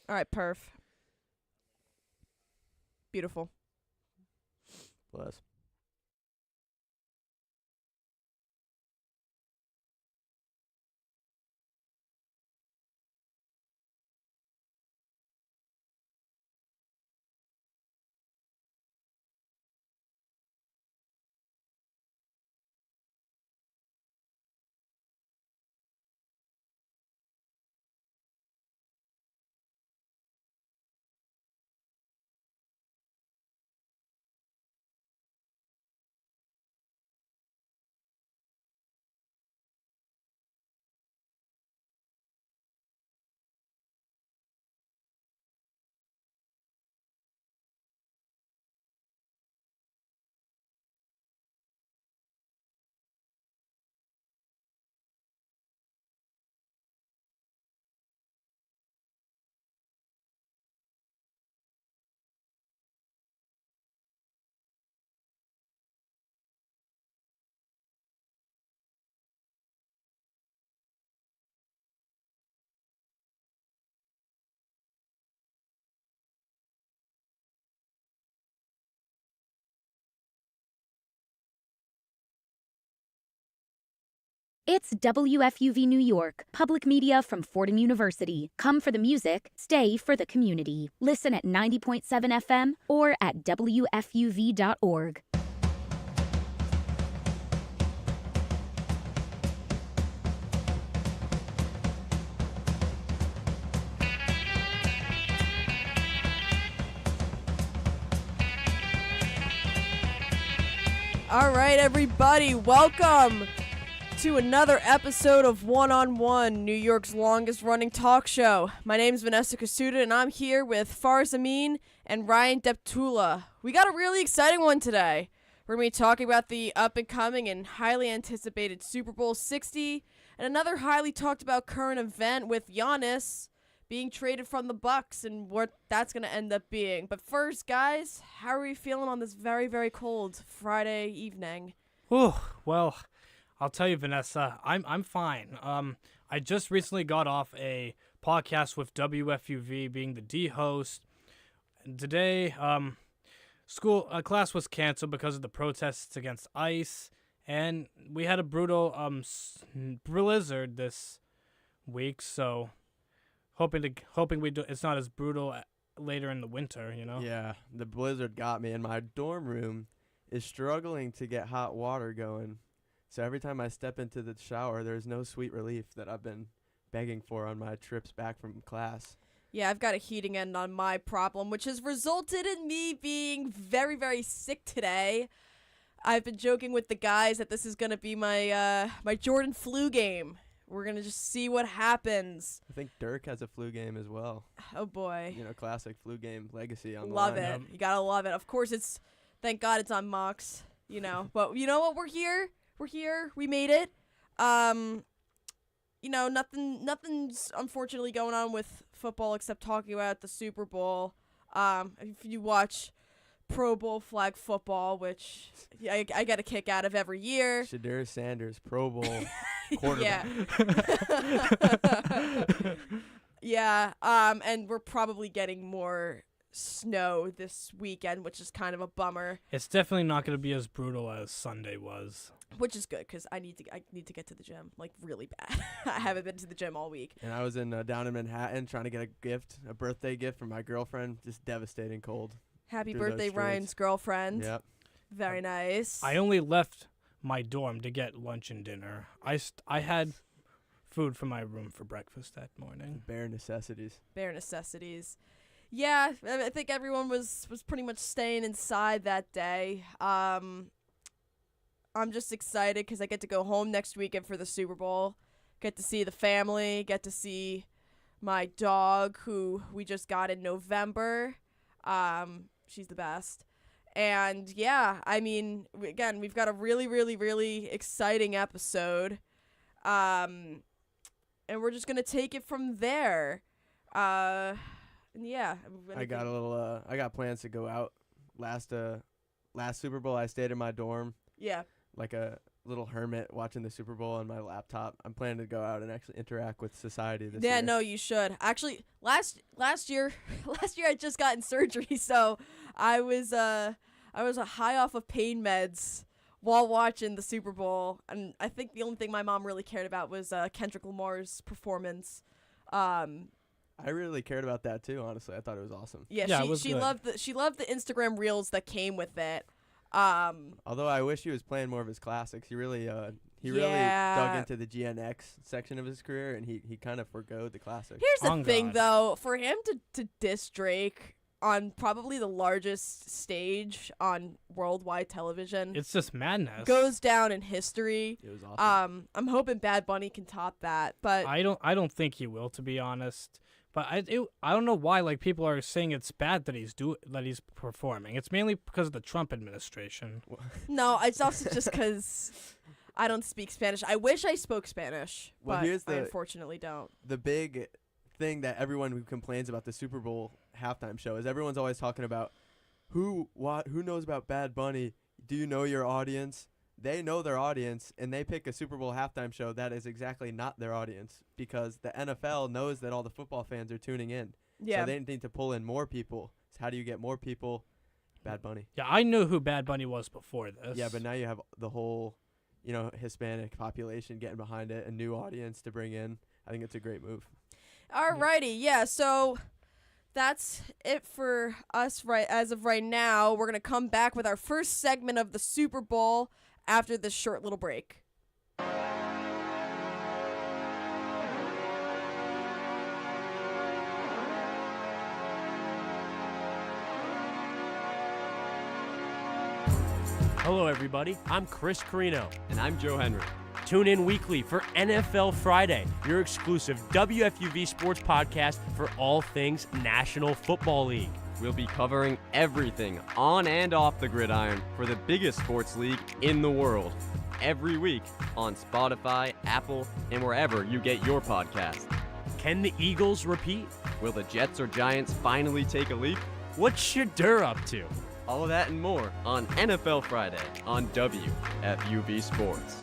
All right, perf. Beautiful. Bless. It's WFUV New York, public media from Fordham University. Come for the music, stay for the community. Listen at 90.7 FM or at WFUV.org. All right, everybody, welcome to another episode of One on One, New York's longest running talk show. My name's Vanessa Kosuda, and I'm here with Faris Amin and Ryan Deptula. We got a really exciting one today. We're going to be talking about the up-and-coming and highly anticipated Super Bowl 60, and another highly talked about current event with Giannis being traded from the Bucks and what that's going to end up being. But first, guys, how are we feeling on this very, very cold Friday evening? Well, I'll tell you, Vanessa, I'm fine. I just recently got off a podcast with WFUV, being the D host. And today, class was canceled because of the protests against ICE, and we had a brutal blizzard this week. So, hoping it's not as brutal later in the winter. Yeah, the blizzard got me, and my dorm room is struggling to get hot water going. So every time I step into the shower, there's no sweet relief that I've been begging for on my trips back from class. Yeah, I've got a heating end on my problem, which has resulted in me being very, very sick today. I've been joking with the guys that this is going to be my my Jordan flu game. We're going to just see what happens. I think Dirk has a flu game as well. Oh, boy. Classic flu game legacy on the Love line. it. You got to love it. Of course, thank God it's on Mox, But you know what? We're here. We're here. We made it. Nothing's unfortunately going on with football except talking about the Super Bowl. If you watch Pro Bowl flag football, which I get a kick out of every year. Shadur Sanders, Pro Bowl quarterback. Yeah. And we're probably getting more snow this weekend, which is kind of a bummer. It's definitely not going to be as brutal as Sunday was. Which is good, because I need to get to the gym, like, really bad. I haven't been to the gym all week. And I was down in Manhattan trying to get a birthday gift from my girlfriend. Just devastating cold. Happy through those birthday, streets. Ryan's girlfriend. Yep. Very nice. I only left my dorm to get lunch and dinner. I had food from my room for breakfast that morning. Bare necessities. Bare necessities. Yeah, I think everyone was pretty much staying inside that day. I'm just excited because I get to go home next weekend for the Super Bowl. Get to see the family. Get to see my dog, who we just got in November. She's the best. And, yeah, I mean, again, we've got a really, really, really exciting episode. And we're just going to take it from there. Yeah. I got plans to go out. Last Super Bowl, I stayed in my dorm. Yeah. Like a little hermit watching the Super Bowl on my laptop. I'm planning to go out and actually interact with society this Yeah, year. no, you should. Actually, last year, last year I just got in surgery, so I was high off of pain meds while watching the Super Bowl, and I think the only thing my mom really cared about was Kendrick Lamar's performance. I really cared about that too, honestly. I thought it was awesome. Yeah, it was she good. loved the Instagram reels that came with it. Although I wish he was playing more of his classics. He really dug into the GNX section of his career, and he kind of forgoed the classics. Here's On the thing, God. though, for him to diss Drake on probably the largest stage on worldwide television It's just madness. goes down in history. It was awesome. I'm hoping Bad Bunny can top that, but I don't think he will, to be honest. But I don't know why like people are saying it's bad that he's performing. It's mainly because of the Trump administration. no, it's also just because I don't speak Spanish. I wish I spoke Spanish, Well, but here's I the- unfortunately don't. The big thing that everyone who complains about the Super Bowl halftime show is everyone's always talking about who knows about Bad Bunny? Do you know your audience? They know their audience, and they pick a Super Bowl halftime show that is exactly not their audience because the NFL knows that all the football fans are tuning in. Yeah, So they need to pull in more people. So how do you get more people? Bad Bunny. Yeah, I knew who Bad Bunny was before this. Yeah, but now you have the whole, Hispanic population getting behind it, a new audience to bring in. I think it's a great move. Alrighty, yeah, so that's it for us as of right now. We're going to come back with our first segment of the Super Bowl after this short little break. Hello, everybody. I'm Chris Carino. And I'm Joe Henry. Tune in weekly for NFL Friday, your exclusive WFUV sports podcast for all things National Football League. We'll be covering everything on and off the gridiron for the biggest sports league in the world. Every week on Spotify, Apple, and wherever you get your podcast. Can the Eagles repeat? Will the Jets or Giants finally take a leap? What's Shadur up to? All of that and more on NFL Friday on WFUV Sports.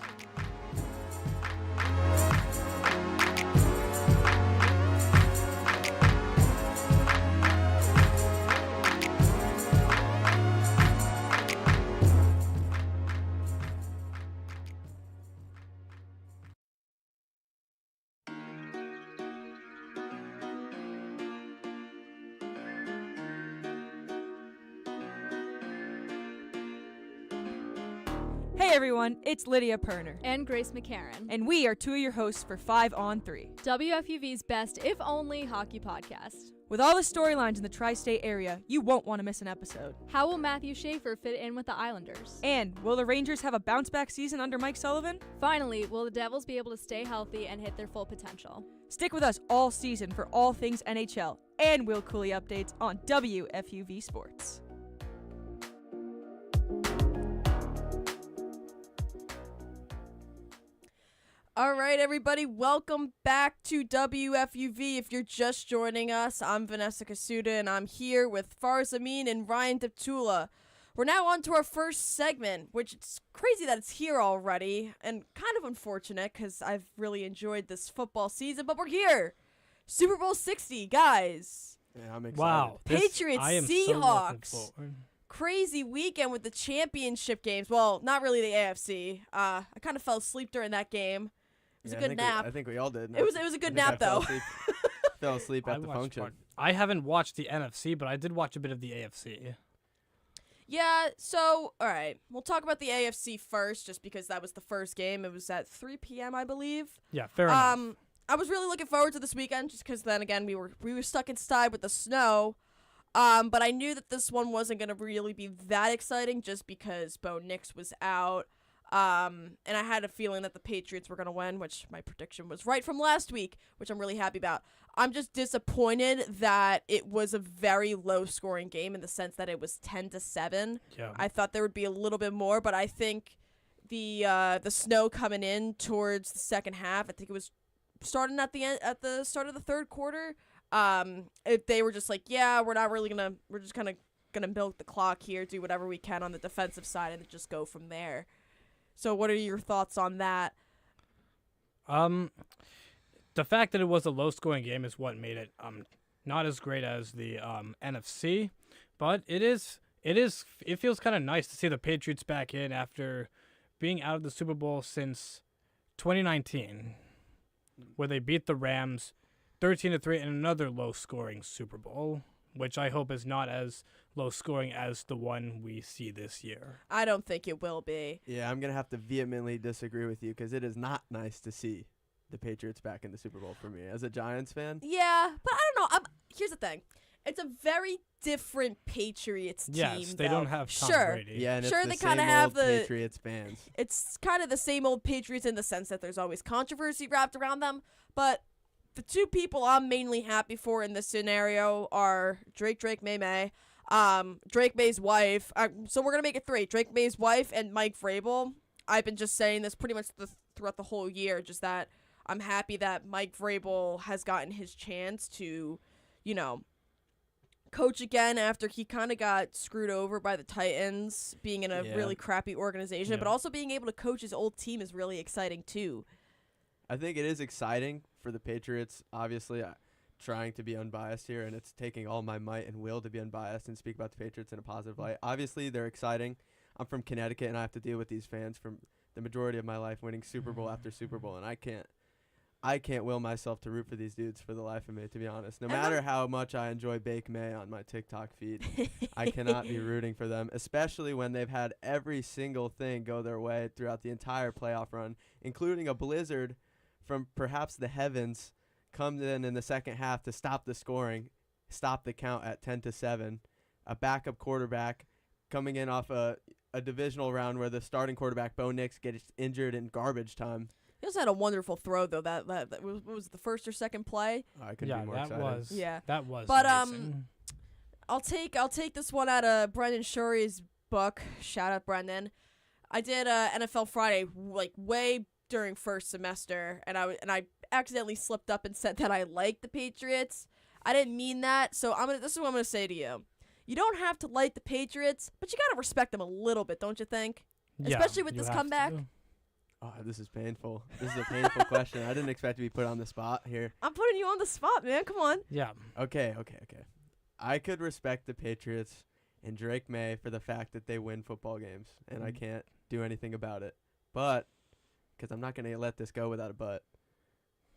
Hey everyone, it's Lydia Perner, And Grace McCarran. and we are two of your hosts for 5 on 3. WFUV's best, if only, hockey podcast. With all the storylines in the tri-state area, you won't want to miss an episode. How will Matthew Schaefer fit in with the Islanders? And will the Rangers have a bounce-back season under Mike Sullivan? Finally, will the Devils be able to stay healthy and hit their full potential? Stick with us all season for all things NHL and Will Cooley updates on WFUV Sports. All right, everybody, welcome back to WFUV. If you're just joining us, I'm Vanessa Kosuda, and I'm here with Faris Amin and Ryan Deptula. We're now on to our first segment, which it's crazy that it's here already, and kind of unfortunate because I've really enjoyed this football season, but we're here. Super Bowl 60, guys. Yeah, I'm excited. Wow. Patriots, I am so looking Seahawks. forward. Crazy weekend with the championship games. Well, not really the AFC. I kind of fell asleep during that game. It was Yeah, a good nap. I think we all did. It was a good nap, though. Fell asleep I at the watched function. part- I haven't watched the NFC, but I did watch a bit of the AFC. Yeah, so, all right. We'll talk about the AFC first, just because that was the first game. It was at 3 p.m., I believe. Yeah, fair enough. I was really looking forward to this weekend, just because then again we were stuck inside with the snow. But I knew that this one wasn't gonna really be that exciting, just because Bo Nix was out. And I had a feeling that the Patriots were gonna win, which my prediction was right from last week, which I'm really happy about. I'm just disappointed that it was a very low-scoring game in the sense that it was 10-7. Yeah. I thought there would be a little bit more, but I think the snow coming in towards the second half, I think it was starting at the start of the third quarter. If they were just like, yeah, we're just kind of gonna milk the clock here, do whatever we can on the defensive side, and just go from there. So what are your thoughts on that? The fact that it was a low-scoring game is what made it not as great as the NFC, but it feels kind of nice to see the Patriots back in after being out of the Super Bowl since 2019, where they beat the Rams 13-3 in another low-scoring Super Bowl, which I hope is not as low-scoring as the one we see this year. I don't think it will be. Yeah, I'm going to have to vehemently disagree with you because it is not nice to see the Patriots back in the Super Bowl for me. As a Giants fan, Yeah, but I don't know. Here's the thing. It's a very different Patriots team. Yes, they though. don't have Tom Sure. Brady. yeah, and Sure, it's they the kinda same have old the- Patriots fans. It's kind of the same old Patriots in the sense that there's always controversy wrapped around them. But the two people I'm mainly happy for in this scenario are Drake May. Drake May's wife. So we're going to make it three. Drake May's wife and Mike Vrabel. I've been just saying this pretty much throughout the whole year, just that I'm happy that Mike Vrabel has gotten his chance to, coach again after he kind of got screwed over by the Titans, being in a Yeah. really crappy organization, Yeah. but also being able to coach his old team is really exciting too. I think it is exciting for the Patriots. Obviously, trying to be unbiased here, and it's taking all my might and will to be unbiased and speak about the Patriots in a positive light. Obviously, they're exciting. I'm from Connecticut, and I have to deal with these fans from the majority of my life winning Super Bowl after Super Bowl, and I can't will myself to root for these dudes for the life of me, to be honest. No And matter how much I enjoy Bake May on my TikTok feed, I cannot be rooting for them, especially when they've had every single thing go their way throughout the entire playoff run, including a blizzard from perhaps the heavens comes in the second half to stop the scoring, stop the count at 10-7. A backup quarterback coming in off a divisional round where the starting quarterback, Bo Nix, gets injured in garbage time. He also had a wonderful throw though. That was the first or second play. I couldn't be more that excited. was Yeah. that was. But, amazing. I'll take this one out of Brendan Shurey's book. Shout out Brendan. I did NFL Friday way during first semester, and I accidentally slipped up and said that I like the Patriots. I didn't mean that, so this is what I'm gonna say to you. You don't have to like the Patriots, but you gotta respect them a little bit, don't you think? Yeah, especially with you this have comeback. to. Oh, this is painful. This is a painful question. I didn't expect to be put on the spot here. I'm putting you on the spot, man. Come on. Yeah. Okay. I could respect the Patriots and Drake May for the fact that they win football games, and I can't do anything about it. But, because I'm not going to let this go without a but,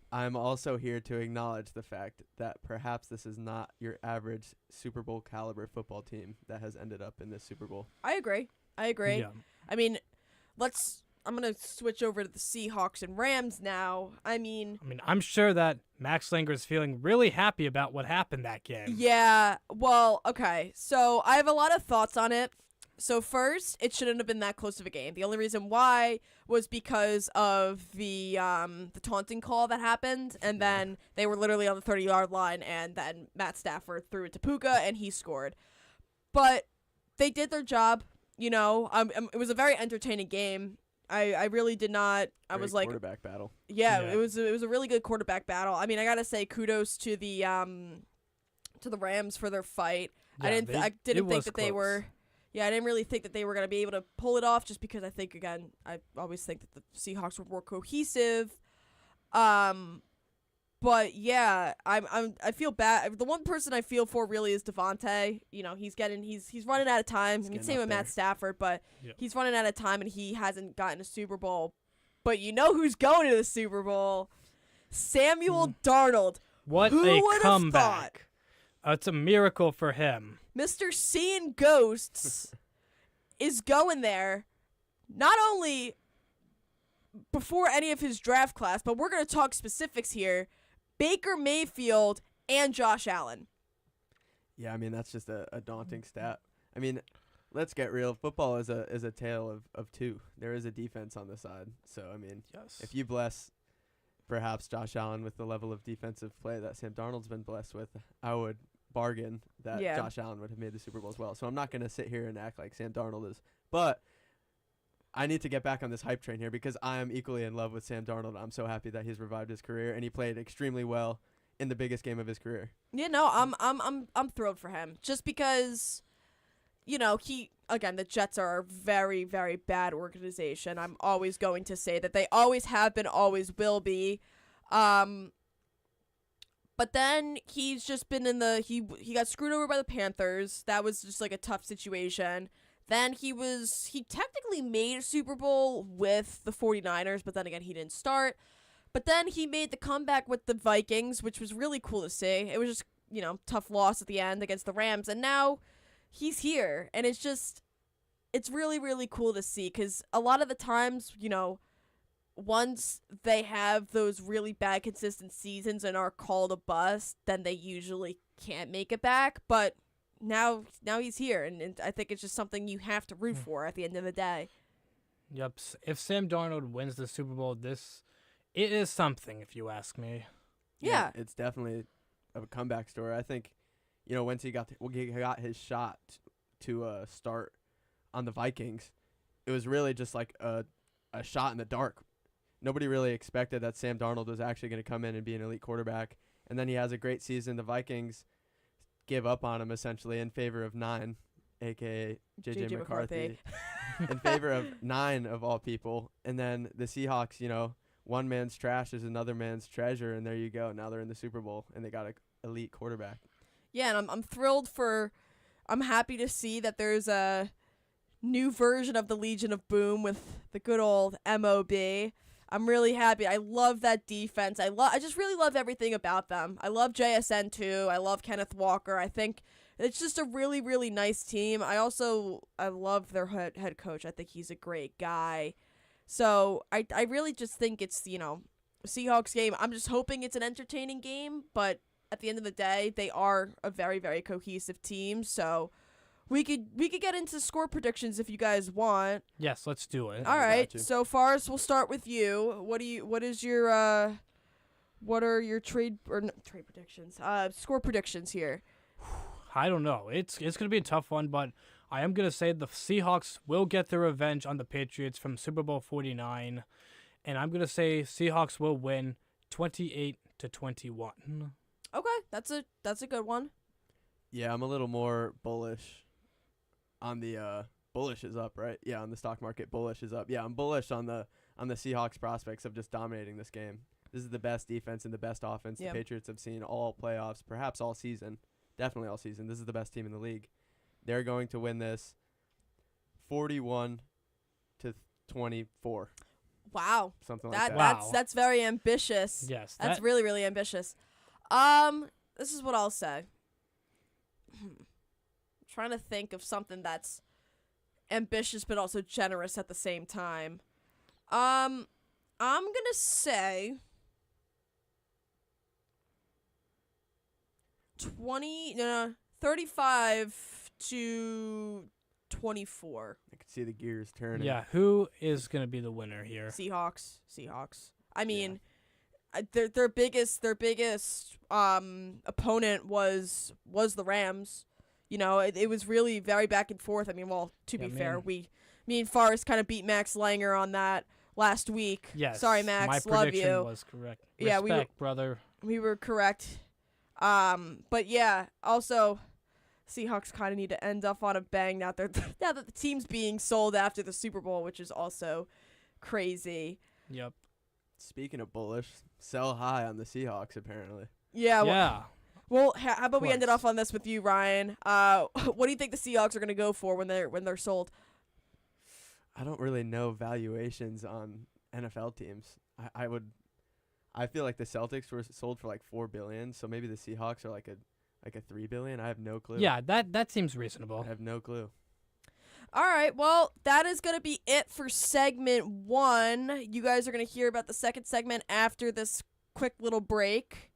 I'm also here to acknowledge the fact that perhaps this is not your average Super Bowl caliber football team that has ended up in this Super Bowl. I agree. Yeah. I mean, I'm going to switch over to the Seahawks and Rams now. I mean, I'm sure that Max Langer is feeling really happy about what happened that game. yeah, well, okay. So I have a lot of thoughts on it. So first, it shouldn't have been that close of a game. The only reason why was because of the taunting call that happened, and then they were literally on the 30-yard line, and then Matt Stafford threw it to Puka, and he scored. But they did their job, it was a very entertaining game. I really did not. I Great was like, quarterback battle. yeah, Yeah. it was a really good quarterback battle. I mean, I gotta say kudos to the Rams for their fight. I Yeah, didn't think was that they close. were. Yeah, I didn't really think that they were gonna be able to pull it off, just because I think again I always think that the Seahawks were more cohesive. But yeah, I feel bad. The one person I feel for really is Devontae. He's running out of time. I mean, getting same up with Matt there. Stafford, but Yep. he's running out of time and he hasn't gotten a Super Bowl. But you know who's going to the Super Bowl? Samuel Darnold. What Who a would've comeback. It's a miracle for him. Mr. Seeing Ghosts is going there, not only before any of his draft class, but we're going to talk specifics here. Baker Mayfield and Josh Allen. Yeah, I mean, that's just a daunting stat. I mean, let's get real. Football is a tale of two. There is a defense on the side. So, I mean, Yes. if you bless perhaps Josh Allen with the level of defensive play that Sam Darnold's been blessed with, I would bargain that Yeah. Josh Allen would have made the Super Bowl as well. So I'm not going to sit here and act like Sam Darnold is. But I need to get back on this hype train here because I am equally in love with Sam Darnold. I'm so happy that he's revived his career and he played extremely well in the biggest game of his career. Yeah, no, I'm thrilled for him. Just because the Jets are a very, very bad organization. I'm always going to say that they always have been, always will be. But then he's just been he got screwed over by the Panthers. That was just like a tough situation. Then he technically made a Super Bowl with the 49ers, but then again, he didn't start. But then he made the comeback with the Vikings, which was really cool to see. It was just, tough loss at the end against the Rams. And now he's here. And it's really, really cool to see, because a lot of the times, once they have those really bad consistent seasons and are called a bust, then they usually can't make it back. But now he's here, and I think it's just something you have to root for at the end of the day. Yep. If Sam Darnold wins the Super Bowl, it is something, if you ask me. Yeah. It's definitely a comeback story. I think, once he got his shot to start on the Vikings, it was really just like a shot in the dark. Nobody really expected that Sam Darnold was actually going to come in and be an elite quarterback. And then he has a great season. The Vikings give up on him essentially in favor of 9, a.k.a. J.J. McCarthy, in favor of 9 of all people. And then the Seahawks, one man's trash is another man's treasure, and there you go. Now they're in the Super Bowl, and they got an elite quarterback. Yeah, and I'm thrilled I'm happy to see that there's a new version of the Legion of Boom with the good old MOB. I'm really happy. I love that defense. I just really love everything about them. I love JSN too. I love Kenneth Walker. I think it's just a really, really nice team. I love their head coach. I think he's a great guy. So I really just think it's, Seahawks game. I'm just hoping it's an entertaining game, but at the end of the day, they are a very, very cohesive team. So we could get into score predictions if you guys want. Yes, let's do it. All right. So Faris, we'll start with you. What are your trade predictions? Score predictions here. I don't know. It's going to be a tough one, but I am going to say the Seahawks will get their revenge on the Patriots from Super Bowl 49, and I'm going to say Seahawks will win 28-21. Okay, that's a good one. Yeah, I'm a little more bullish on the bullish is up, right? Yeah, on the stock market, bullish is up. Yeah, I'm bullish on the Seahawks prospects of just dominating this game. This is the best defense and the best offense the Patriots have seen all playoffs, perhaps all season. Definitely all season. This is the best team in the league. They're going to win this 41-24. Wow. Something like that. That's very ambitious. Yes. That's really, really ambitious. This is what I'll say. Trying to think of something that's ambitious but also generous at the same time. I'm going to say 35-24. I could see the gears turning. Yeah, who is going to be the winner here? Seahawks. I mean, their biggest opponent was the Rams. It was really very back and forth. I mean, well, to be fair, me and Faris kind of beat Max Langer on that last week. Yes. Sorry, Max. My Love prediction you. was correct. Yeah, Respect, brother. We were correct. But yeah, also Seahawks kind of need to end up on a bang now that the team's being sold after the Super Bowl, which is also crazy. Yep. Speaking of bullish, sell high on the Seahawks apparently. Yeah. Well, how about we ended off on this with you, Ryan? What do you think the Seahawks are going to go for when they're sold? I don't really know valuations on NFL teams. I feel like the Celtics were sold for like $4 billion, so maybe the Seahawks are like a $3 billion. I have no clue. Yeah, that seems reasonable. I have no clue. All right, well, that is going to be it for segment 1. You guys are going to hear about the second segment after this quick little break.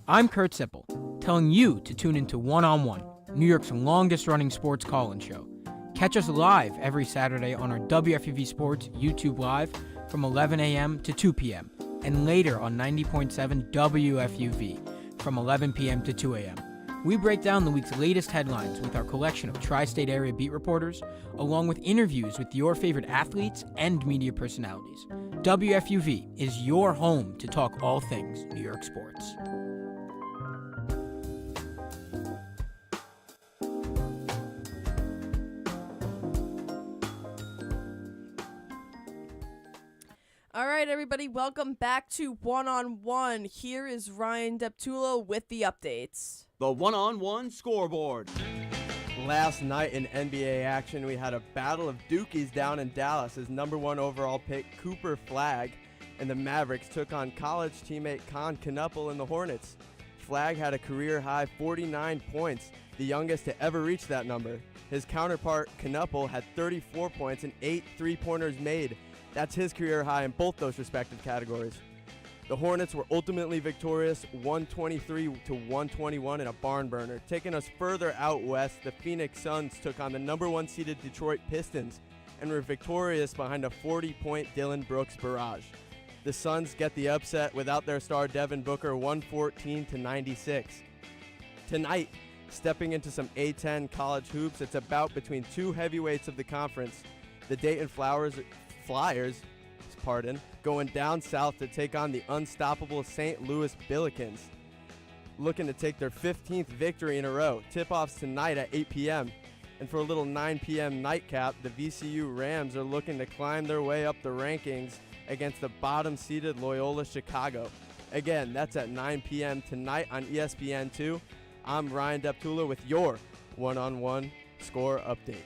I'm Kurt Sippel, telling you to tune into One on One, New York's longest-running sports call-in show. Catch us live every Saturday on our WFUV Sports YouTube Live from 11 a.m. to 2 p.m. and later on 90.7 WFUV from 11 p.m. to 2 a.m. We break down the week's latest headlines with our collection of tri-state area beat reporters, along with interviews with your favorite athletes and media personalities. WFUV is your home to talk all things New York sports. All right, everybody, welcome back to One on One. Here is Ryan Deptula with the updates. The one-on-one scoreboard. Last night in NBA action, we had a battle of Dookies down in Dallas as number 1 overall pick Cooper Flagg and the Mavericks took on college teammate Con Knuppel and the Hornets. Flagg had a career-high 49 points, the youngest to ever reach that number. His counterpart, Knuppel, had 34 points and 8 three-pointers made. That's his career high in both those respective categories. The Hornets were ultimately victorious 123-121 in a barn burner. Taking us further out west, the Phoenix Suns took on the number 1 seeded Detroit Pistons and were victorious behind a 40-point Dillon Brooks barrage. The Suns get the upset without their star Devin Booker 114-96. Tonight, stepping into some A-10 college hoops, it's a bout between two heavyweights of the conference. The Dayton Flyers, going down south to take on the unstoppable St. Louis Billikens, looking to take their 15th victory in a row. Tip-offs tonight at 8 p.m. And for a little 9 p.m. nightcap, the VCU Rams are looking to climb their way up the rankings against the bottom-seeded Loyola Chicago. Again, that's at 9 p.m. tonight on ESPN2. I'm Ryan Deptula with your one-on-one score update.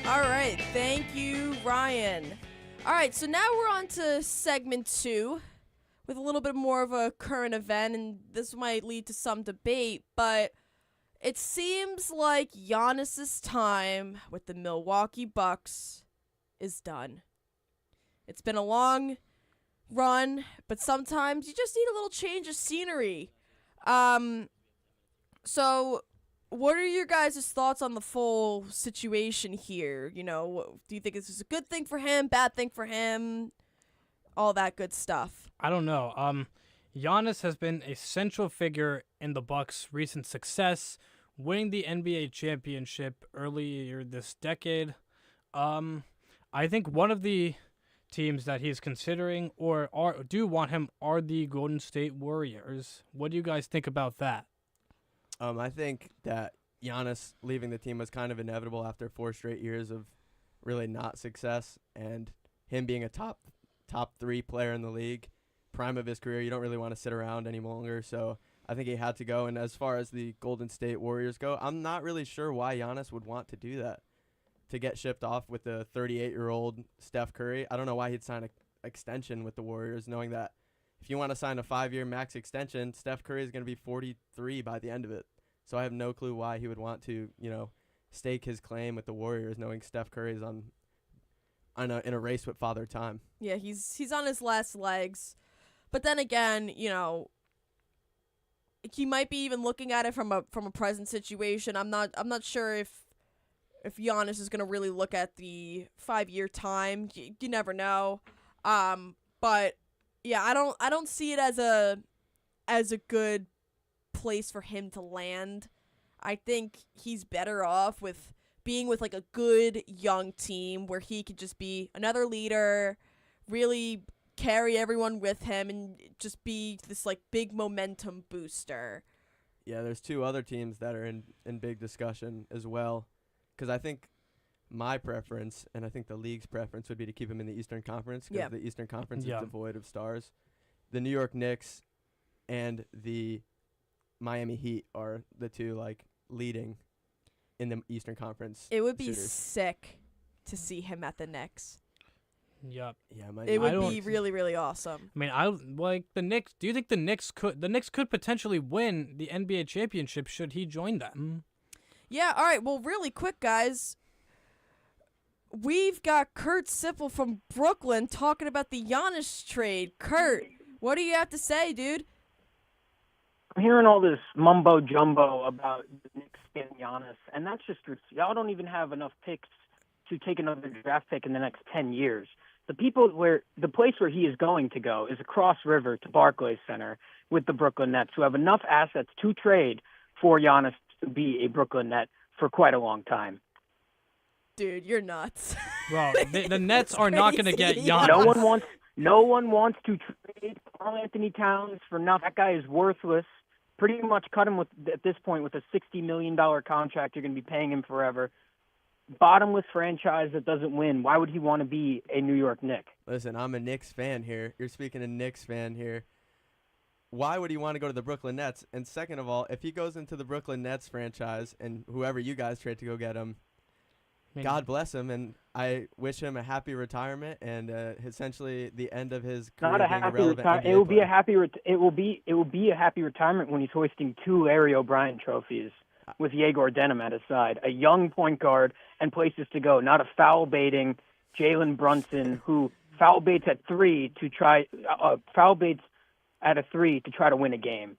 All right, thank you, Ryan. All right, so now we're on to segment 2 with a little bit more of a current event, and this might lead to some debate, but it seems like Giannis's time with the Milwaukee Bucks is done. It's been a long run, but sometimes you just need a little change of scenery. So what are your guys' thoughts on the full situation here? You know, do you think this is a good thing for him, bad thing for him, all that good stuff? I don't know. Giannis has been a central figure in the Bucks' recent success, winning the NBA championship earlier this decade. I think one of the teams that he's considering or do want him are the Golden State Warriors. What do you guys think about that? I think that Giannis leaving the team was kind of inevitable after 4 straight years of really not success, and him being a top 3 player in the league, prime of his career. You don't really want to sit around any longer, so I think he had to go. And as far as the Golden State Warriors go, I'm not really sure why Giannis would want to do that, to get shipped off with the 38-year-old Steph Curry. I don't know why he'd sign an extension with the Warriors, knowing that if you want to sign a 5-year max extension, Steph Curry is going to be 43 by the end of it. So I have no clue why he would want to, stake his claim with the Warriors, knowing Steph Curry is in a race with Father Time. Yeah, he's on his last legs. But then again, he might be even looking at it from a present situation. I'm not sure if Giannis is going to really look at the 5-year time. You never know. But yeah, I don't see it as a good place for him to land. I think he's better off with being with like a good young team where he could just be another leader, really carry everyone with him, and just be this like big momentum booster. Yeah, there's 2 other teams that are in big discussion as well, because I think my preference, and I think the league's preference, would be to keep him in the Eastern Conference, because the Eastern Conference is devoid of stars. The New York Knicks and the Miami Heat are the 2 leading in the Eastern Conference. It would be shooters. sick to see him at the Knicks. Yep. Yeah, it would be really, really awesome. I mean, I like the Knicks. Do you think the Knicks could potentially win the NBA championship should he join them? Yeah. All right. Well, really quick, guys. We've got Kurt Sippel from Brooklyn talking about the Giannis trade. Kurt, what do you have to say, dude? I'm hearing all this mumbo jumbo about the Knicks getting Giannis, and that's just y'all don't even have enough picks to take another draft pick in the next 10 years. The place where he is going to go is across river to Barclays Center with the Brooklyn Nets, who have enough assets to trade for Giannis to be a Brooklyn Net for quite a long time. Dude, you're nuts. Well, the Nets are not going to get Giannis. No one wants to trade Karl Anthony Towns for nothing. That guy is worthless. Pretty much cut him at this point with a $60 million contract. You're going to be paying him forever. Bottomless franchise that doesn't win. Why would he want to be a New York Knick? Listen, I'm a Knicks fan here. You're speaking a Knicks fan here. Why would he want to go to the Brooklyn Nets? And second of all, if he goes into the Brooklyn Nets franchise and whoever you guys trade to go get him, God bless him, and I wish him a happy retirement and essentially the end of his career. Not a being happy retirement. It will be a happy. It will be a happy retirement when he's hoisting 2 Larry O'Brien trophies with Yegor Denim at his side, a young point guard and places to go. Not a foul baiting Jalen Brunson who foul baits at 3 to try foul baits at a 3 to try to win a game.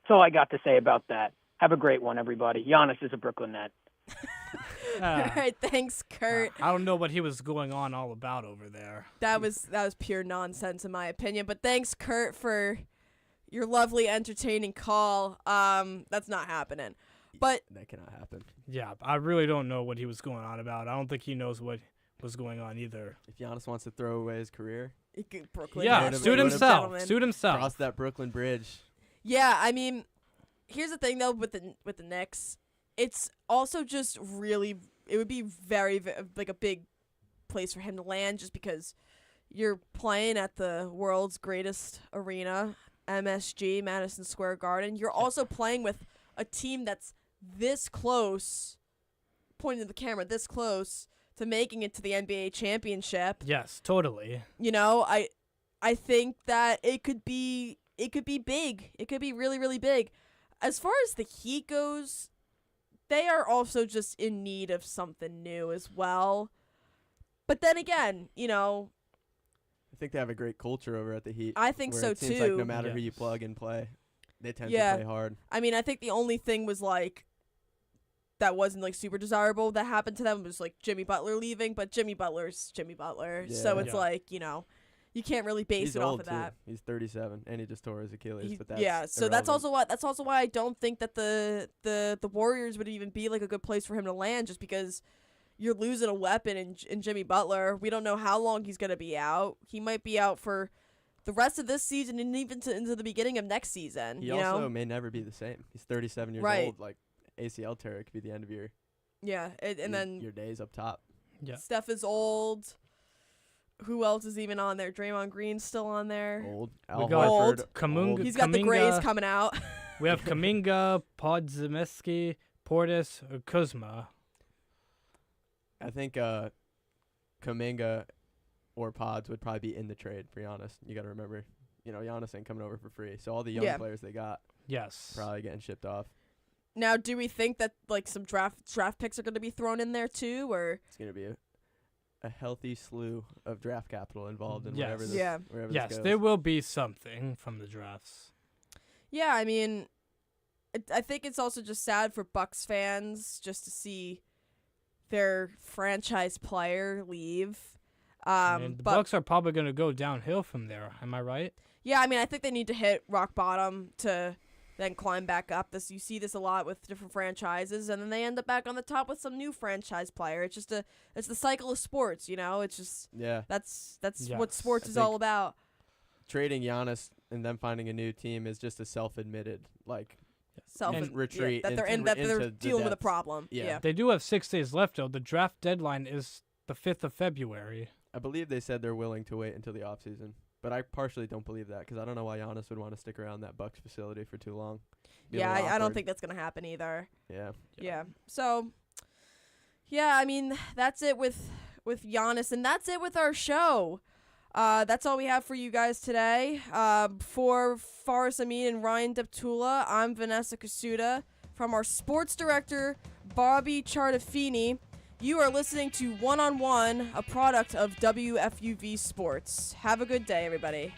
That's all I got to say about that. Have a great one, everybody. Giannis is a Brooklyn Net. All right, thanks, Kurt. I don't know what he was going on all about over there. That was pure nonsense in my opinion. But thanks, Kurt, for your lovely, entertaining call. That's not happening. But that cannot happen. Yeah, I really don't know what he was going on about. I don't think he knows what was going on either. If Giannis wants to throw away his career, Brooklyn. Yeah, suit himself. Suit himself. Cross that Brooklyn Bridge. Yeah, I mean, here's the thing though with the Knicks. It's also just really, it would be very, like a big place for him to land just because you're playing at the world's greatest arena, MSG, Madison Square Garden. You're also playing with a team that's this close, pointing to the camera, this close to making it to the NBA championship. Yes, totally. You know, I think that it could be big. It could be really, really big. As far as the Heat goes, they are also just in need of something new as well. But then again, you know, I think they have a great culture over at the Heat. I think where so it seems too. like no matter who you plug and play, they tend to play hard. I mean, I think the only thing was like that wasn't like super desirable that happened to them was like Jimmy Butler leaving, but Jimmy Butler's Jimmy Butler. Yeah. So it's like, you know, you can't really base it off of that. He's 37 and he just tore his Achilles. But that's so irrelevant. that's also why I don't think that the Warriors would even be like a good place for him to land, just because you're losing a weapon in Jimmy Butler. We don't know how long he's gonna be out. He might be out for the rest of this season and even into the beginning of next season. He you also know? may never be the same. He's 37 years old. Like ACL tear could be the end of your then your days up top. Yeah. Steph is old. Who else is even on there? Draymond Green's still on there. Old. We got old. Kuminga. He's got the Grays coming out. We have Kuminga, Podziemski, Portis, Kuzma. I think Kuminga or Pods would probably be in the trade, for Giannis. You got to remember, you know, Giannis ain't coming over for free. So all the young players they got, probably getting shipped off. Now, do we think that like some draft picks are going to be thrown in there too, or it's going to be a healthy slew of draft capital involved in wherever this yes, this goes. there will be something from the drafts. Yeah, I mean, I think it's also just sad for Bucks fans just to see their franchise player leave. I mean, the Bucks are probably going to go downhill from there. Am I right? Yeah, I mean, I think they need to hit rock bottom to then climb back up. You see this a lot with different franchises, and then they end up back on the top with some new franchise player. It's just it's the cycle of sports, you know. It's just that's what sports is all about. Trading Giannis and then finding a new team is just a self-admitted retreat. That they're dealing with a problem. Yeah. They do have 6 days left though. The draft deadline is the 5th of February. I believe they said they're willing to wait until the offseason. But I partially don't believe that because I don't know why Giannis would want to stick around that Bucks facility for too long. I don't think that's going to happen either. Yeah. So, I mean, that's it with Giannis, and that's it with our show. That's all we have for you guys today. For Faris Amin and Ryan Deptula, I'm Vanessa Kosuda. From our sports director, Bobby Ciardafini, you are listening to One on One, a product of WFUV Sports. Have a good day, everybody.